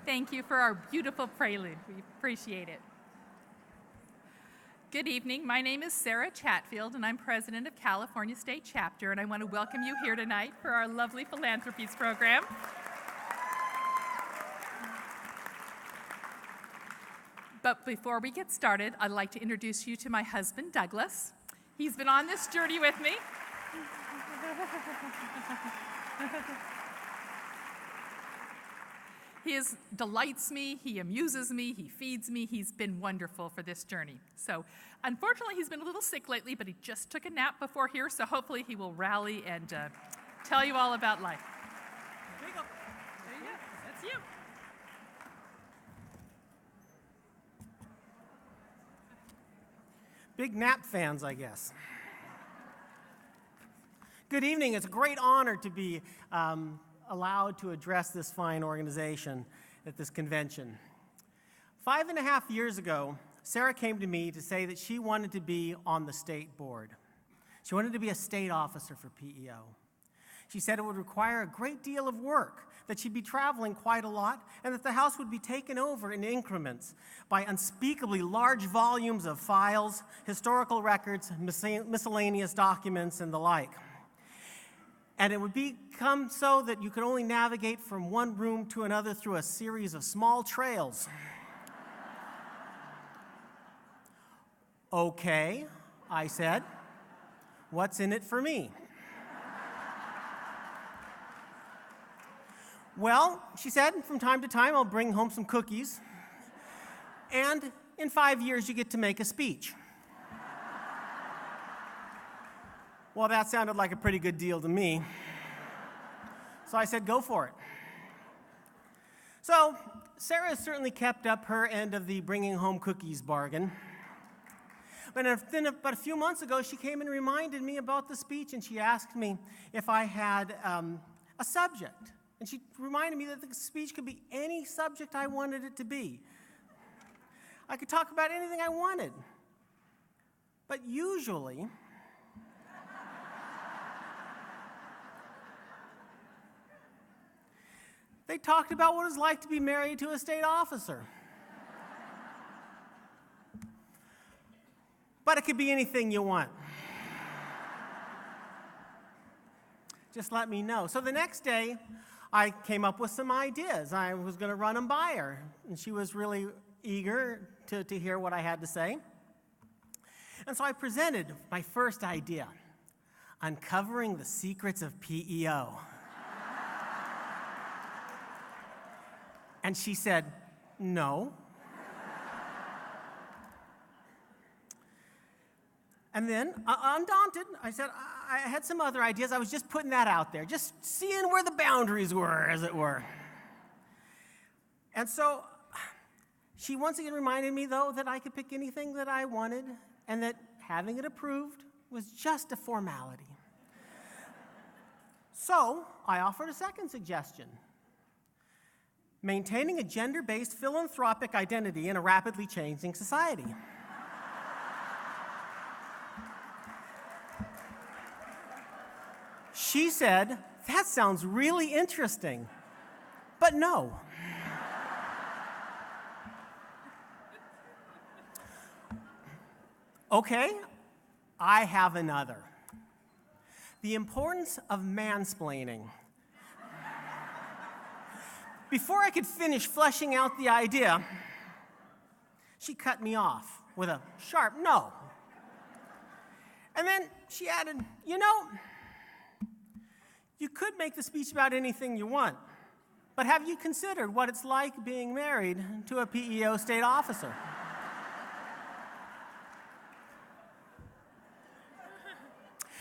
Thank you for our beautiful prelude. We appreciate it. Good evening. My name is Sarah Chatfield, and I'm president of California State Chapter, and I want to welcome you here tonight for our lovely philanthropies program. But before we get started, I'd like to introduce you to my husband, Douglas. He's been on this journey with me. He delights me, he amuses me, he feeds me. He's been wonderful for this journey. So, unfortunately, he's been a little sick lately, but he just took a nap before here, so hopefully he will rally and tell you all about life. There you go. There you go. That's you. Big nap fans, I guess. Good evening. It's a great honor to be allowed to address this fine organization at this convention. 5.5 years ago, Sarah came to me to say that she wanted to be on the state board. She wanted to be a state officer for P.E.O. She said it would require a great deal of work, that she'd be traveling quite a lot, and that the house would be taken over in increments by unspeakably large volumes of files, historical records, miscellaneous documents, and the like. And it would become so that you could only navigate from one room to another through a series of small trails. Okay, I said, what's in it for me? Well, she said, from time to time I'll bring home some cookies, and in 5 years you get to make a speech. Well, that sounded like a pretty good deal to me. So I said, go for it. So Sarah has certainly kept up her end of the bringing home cookies bargain. But then about a few months ago, she came and reminded me about the speech, and she asked me if I had a subject. And she reminded me that the speech could be any subject I wanted it to be. I could talk about anything I wanted. But usually, they talked about what it's like to be married to a state officer. But it could be anything you want. Just let me know. So the next day, I came up with some ideas. I was going to run them by her, and she was really eager to hear what I had to say. And so I presented my first idea, uncovering the secrets of P.E.O. And she said, no. And then, undaunted, I said, I had some other ideas. I was just putting that out there, just seeing where the boundaries were, as it were. And so she once again reminded me, though, that I could pick anything that I wanted and that having it approved was just a formality. So I offered a second suggestion. Maintaining a gender-based philanthropic identity in a rapidly changing society. She said, that sounds really interesting, but no. Okay, I have another. The importance of mansplaining. Before I could finish fleshing out the idea, she cut me off with a sharp no. And then she added, you know, you could make the speech about anything you want, but have you considered what it's like being married to a P.E.O. state officer?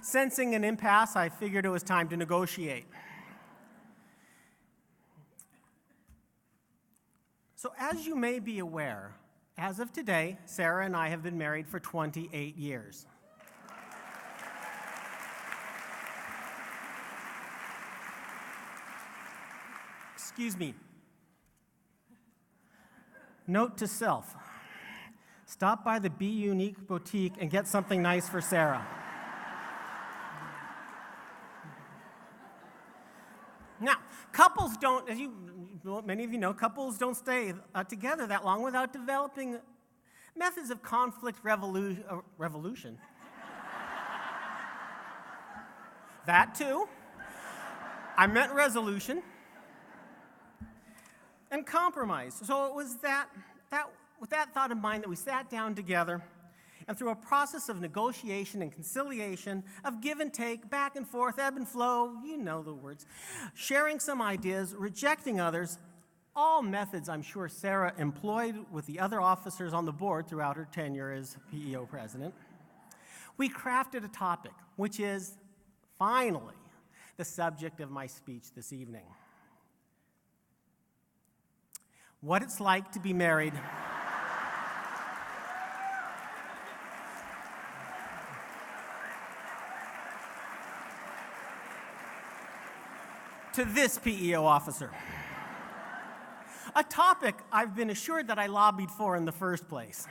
Sensing an impasse, I figured it was time to negotiate. So as you may be aware, as of today, Sarah and I have been married for 28 years. Excuse me. Note to self, stop by the Be Unique boutique and get something nice for Sarah. Now, couples don't, many of you know, couples don't stay together that long without developing methods of conflict revolution. That too. I meant resolution. And compromise. So it was with that thought in mind that we sat down together and through a process of negotiation and conciliation, of give and take, back and forth, ebb and flow, you know the words, sharing some ideas, rejecting others, all methods I'm sure Sarah employed with the other officers on the board throughout her tenure as PEO president, we crafted a topic, which is, finally, the subject of my speech this evening. What it's like to be married to this PEO officer. A topic I've been assured that I lobbied for in the first place.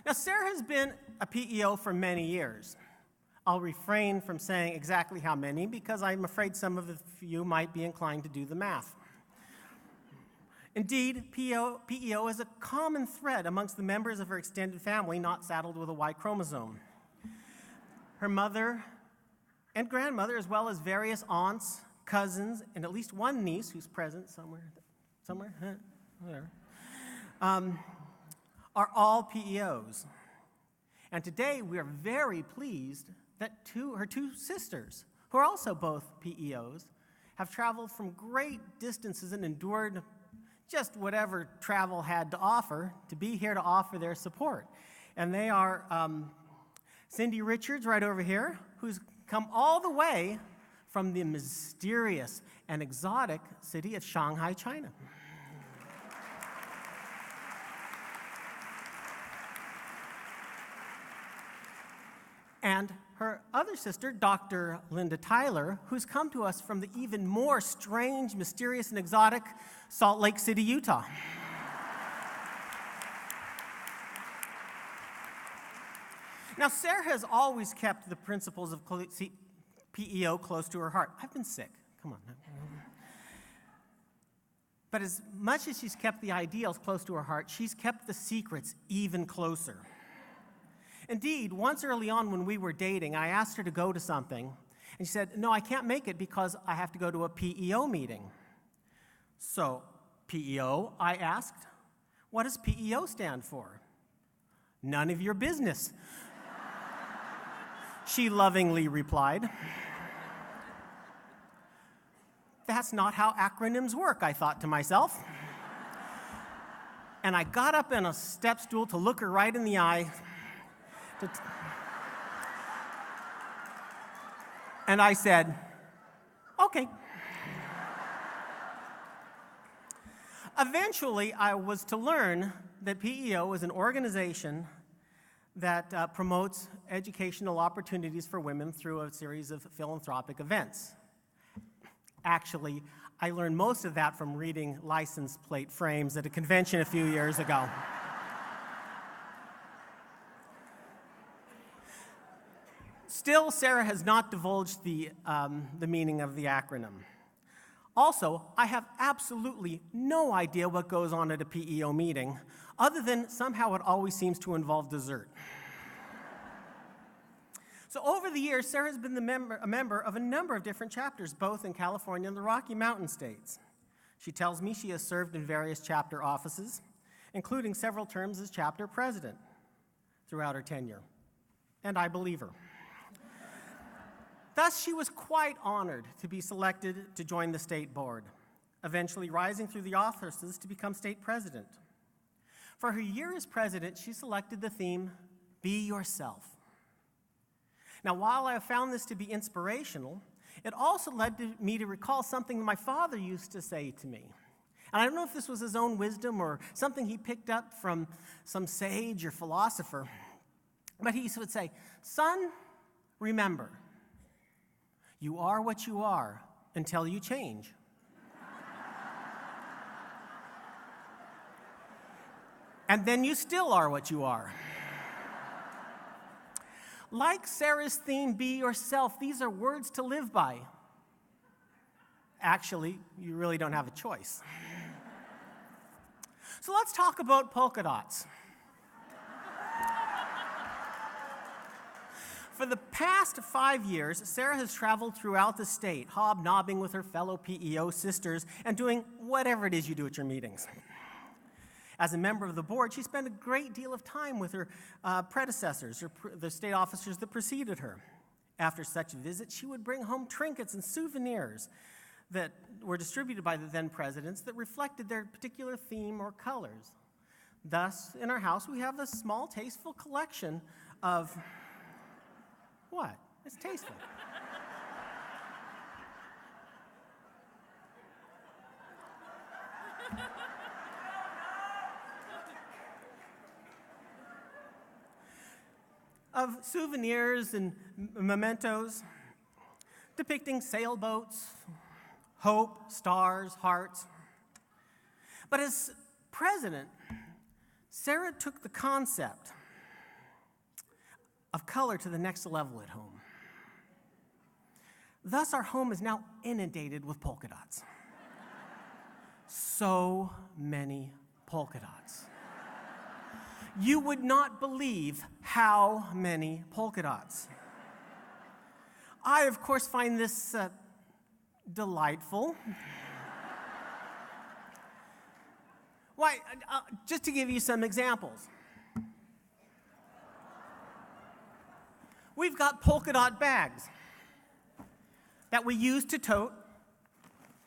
Now, Sarah has been a PEO for many years. I'll refrain from saying exactly how many because I'm afraid some of you might be inclined to do the math. Indeed, PEO is a common thread amongst the members of her extended family not saddled with a Y chromosome. Her mother and grandmother, as well as various aunts, cousins, and at least one niece who's present somewhere, whatever, are all PEOs. And today we are very pleased that her two sisters, who are also both PEOs, have traveled from great distances and endured just whatever travel had to offer to be here to offer their support. And they are Cindy Richards right over here, who's come all the way from the mysterious and exotic city of Shanghai, China. And her other sister, Dr. Linda Tyler, who's come to us from the even more strange, mysterious, and exotic Salt Lake City, Utah. Now, Sarah has always kept the principles of PEO close to her heart. I've been sick. Come on. But as much as she's kept the ideals close to her heart, she's kept the secrets even closer. Indeed, once early on when we were dating, I asked her to go to something, and she said, "No, I can't make it because I have to go to a PEO meeting." So, PEO, I asked, "What does PEO stand for?" "None of your business," she lovingly replied. That's not how acronyms work, I thought to myself. And I got up in a step stool to look her right in the eye. And I said, "Okay." Eventually, I was to learn that PEO is an organization that promotes educational opportunities for women through a series of philanthropic events. Actually, I learned most of that from reading license plate frames at a convention a few years ago. Still, Sarah has not divulged the meaning of the acronym. Also, I have absolutely no idea what goes on at a PEO meeting, other than somehow it always seems to involve dessert. So over the years, Sarah has been a member of a number of different chapters, both in California and the Rocky Mountain states. She tells me she has served in various chapter offices, including several terms as chapter president throughout her tenure. And I believe her. Thus, she was quite honored to be selected to join the state board, eventually rising through the offices to become state president. For her year as president, she selected the theme, "Be Yourself." Now, while I have found this to be inspirational, it also led me to recall something my father used to say to me. And I don't know if this was his own wisdom or something he picked up from some sage or philosopher, but he would say, "Son, remember, you are what you are until you change." And then you still are what you are. Like Sarah's theme, "Be Yourself," these are words to live by. Actually, you really don't have a choice. So let's talk about polka dots. For the past 5 years, Sarah has traveled throughout the state, hobnobbing with her fellow PEO sisters and doing whatever it is you do at your meetings. As a member of the board, she spent a great deal of time with her predecessors, the state officers that preceded her. After such visits, she would bring home trinkets and souvenirs that were distributed by the then presidents that reflected their particular theme or colors. Thus, in our house, we have a small, tasteful collection of... What? It's tasteful. Of souvenirs and mementos depicting sailboats, hope, stars, hearts. But as president, Sarah took the concept of color to the next level at home. Thus, our home is now inundated with polka dots. So many polka dots. You would not believe how many polka dots. I, of course, find this delightful. Why, just to give you some examples. We've got polka dot bags that we use to tote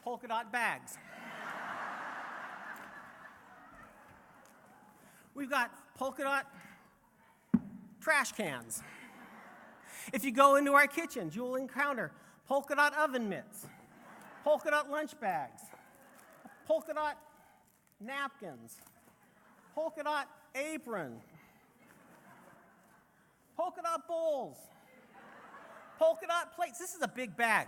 polka dot bags. We've got polka dot trash cans. If you go into our kitchens, you'll encounter polka dot oven mitts, polka dot lunch bags, polka dot napkins, polka dot apron, polka dot bowls, polka dot plates. This is a big bag.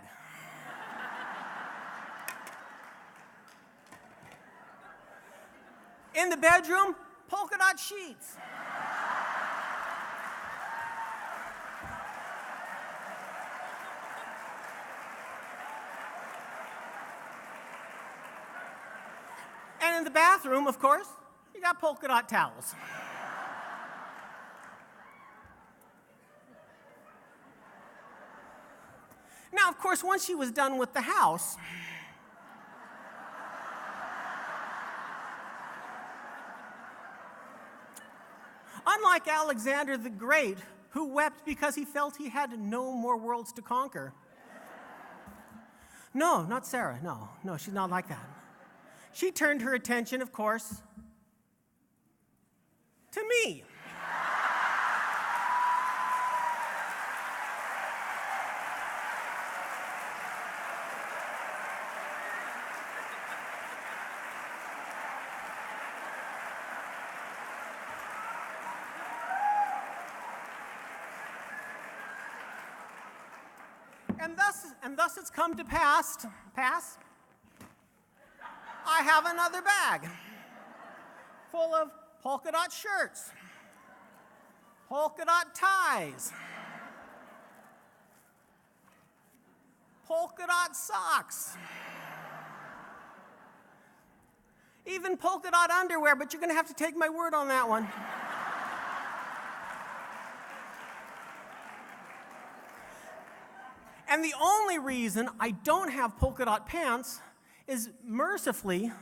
In the bedroom, polka dot sheets. And in the bathroom, of course, you got polka dot towels. Now, of course, once she was done with the house, unlike Alexander the Great, who wept because he felt he had no more worlds to conquer. No, not Sarah. No, she's not like that. She turned her attention, of course, to me. And thus it's come to pass, I have another bag full of polka dot shirts, polka dot ties, polka dot socks, even polka dot underwear, but you're going to have to take my word on that one. And the only reason I don't have polka dot pants is, mercifully,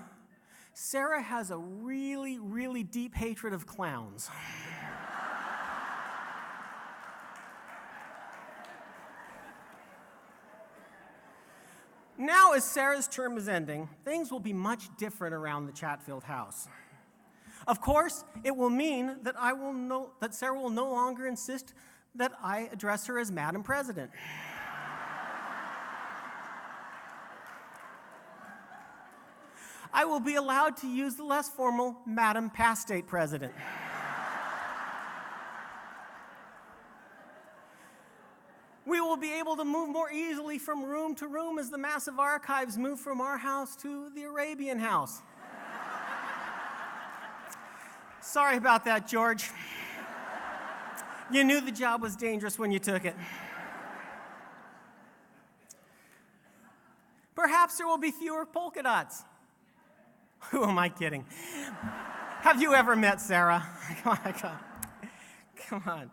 Sarah has a really, really deep hatred of clowns. Now, as Sarah's term is ending, things will be much different around the Chatfield house. Of course, it will mean that that Sarah will no longer insist that I address her as Madam President. I will be allowed to use the less formal Madam Past State President. We will be able to move more easily from room to room as the massive archives move from our house to the Arabian house. Sorry about that, George. You knew the job was dangerous when you took it. Perhaps there will be fewer polka dots. Who am I kidding? Have you ever met Sarah? Come on.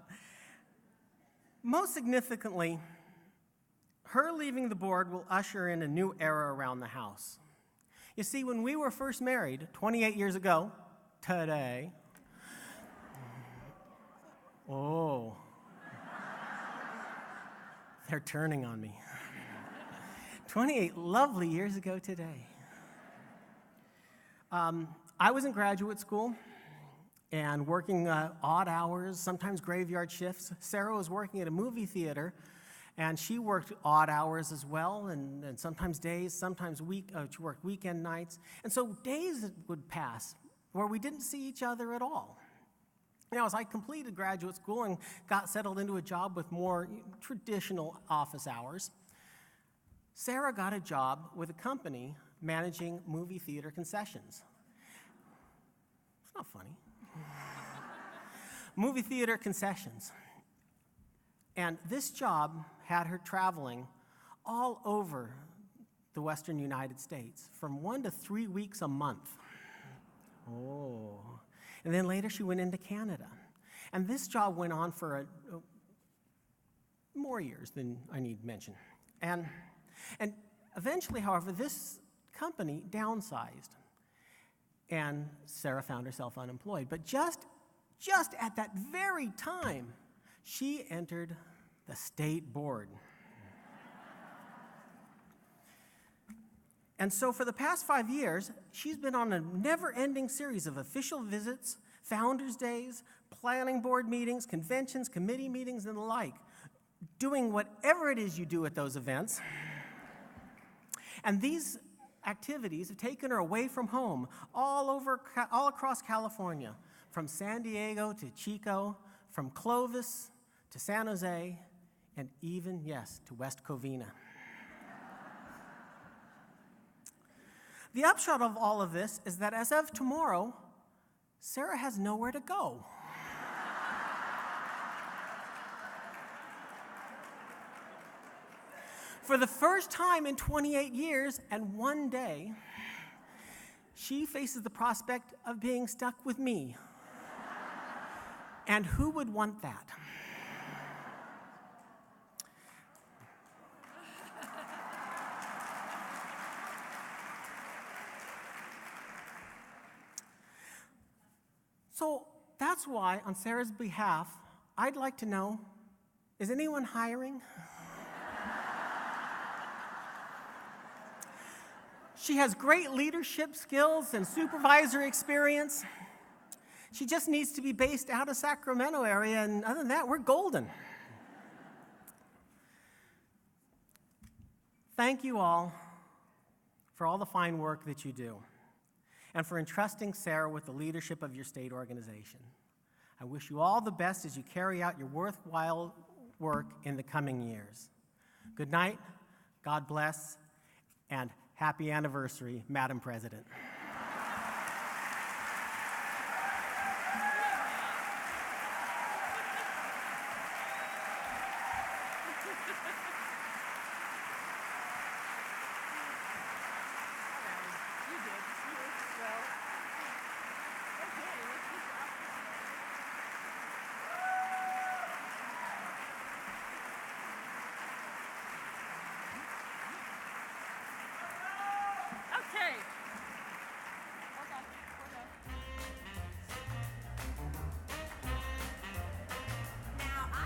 Most significantly, her leaving the board will usher in a new era around the house. You see, when we were first married, 28 years ago, today, oh, they're turning on me. 28 lovely years ago today. I was in graduate school and working odd hours, sometimes graveyard shifts. Sarah was working at a movie theater, and she worked odd hours as well, and sometimes days, sometimes she worked weekend nights. And so days would pass where we didn't see each other at all. You know, as I completed graduate school and got settled into a job with more traditional office hours, Sarah got a job with a company managing movie theater concessions. It's not funny. Movie theater concessions. And this job had her traveling all over the western United States from 1 to 3 weeks a month. Oh. And then later she went into Canada. And this job went on for more years than I need mention. And eventually, however, this company downsized, and Sarah found herself unemployed. But just at that very time, she entered the state board. And so for the past 5 years, she's been on a never-ending series of official visits, founders' days, planning board meetings, conventions, committee meetings, and the like, doing whatever it is you do at those events. And these activities have taken her away from home, all across California, from San Diego to Chico, from Clovis to San Jose, and even, yes, to West Covina. The upshot of all of this is that as of tomorrow, Sarah has nowhere to go. For the first time in 28 years and 1 day, she faces the prospect of being stuck with me. And who would want that? So that's why, on Sarah's behalf, I'd like to know, is anyone hiring? She has great leadership skills and supervisory experience. She just needs to be based out of Sacramento area, and other than that, we're golden. Thank you all for all the fine work that you do, and for entrusting Sarah with the leadership of your state organization. I wish you all the best as you carry out your worthwhile work in the coming years. Good night, God bless, and happy anniversary, Madam President.